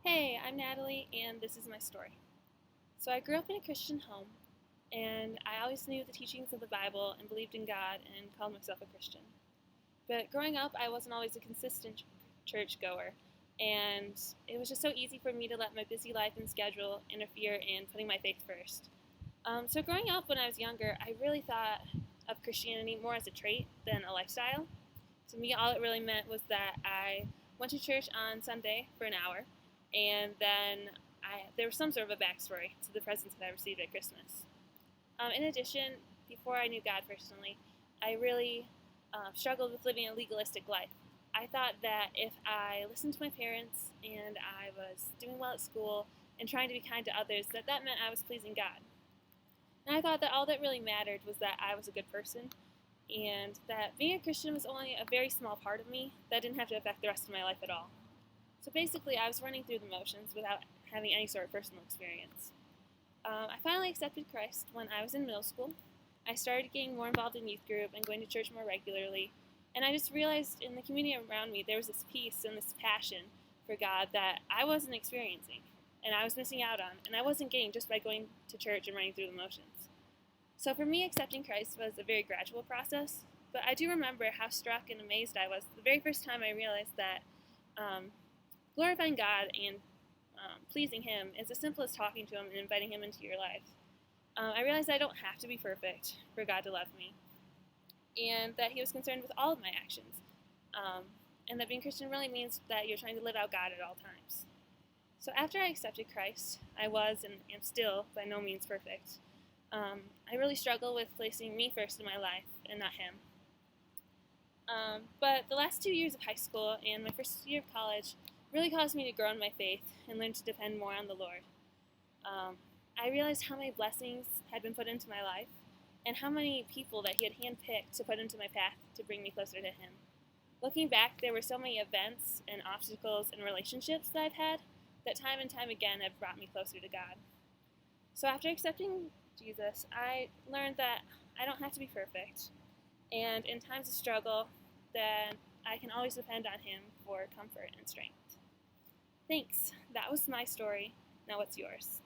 Hey, I'm Natalie, and this is my story. So, I grew up in a Christian home, and I always knew the teachings of the Bible and believed in God and called myself a Christian. But growing up, I wasn't always a consistent church goer, and it was just so easy for me to let my busy life and schedule interfere in putting my faith first. So, growing up when I was younger, I really thought of Christianity more as a trait than a lifestyle. To me, all it really meant was that I went to church on Sunday for an hour, and then there was some sort of a backstory to the presents that I received at Christmas. In addition, before I knew God personally, I really struggled with living a legalistic life. I thought that if I listened to my parents and I was doing well at school and trying to be kind to others, that meant I was pleasing God. And I thought that all that really mattered was that I was a good person and that being a Christian was only a very small part of me that didn't have to affect the rest of my life at all. So basically, I was running through the motions without having any sort of personal experience. I finally accepted Christ when I was in middle school. I started getting more involved in youth group and going to church more regularly, and I just realized in the community around me there was this peace and this passion for God that I wasn't experiencing, and I was missing out on, and I wasn't getting just by going to church and running through the motions. So for me, accepting Christ was a very gradual process, but I do remember how struck and amazed I was the very first time I realized that glorifying God and pleasing Him is as simple as talking to Him and inviting Him into your life. I realized I don't have to be perfect for God to love me, and that He was concerned with all of my actions, and that being Christian really means that you're trying to live out God at all times. So after I accepted Christ, I was and am still by no means perfect. I really struggle with placing me first in my life and not Him. But the last 2 years of high school and my first year of college really caused me to grow in my faith and learn to depend more on the Lord. I realized how many blessings had been put into my life and how many people that He had handpicked to put into my path to bring me closer to Him. Looking back, there were so many events and obstacles and relationships that I've had that time and time again have brought me closer to God. So after accepting Jesus, I learned that I don't have to be perfect, and in times of struggle, then I can always depend on Him for comfort and strength. Thanks. That was my story. Now what's yours?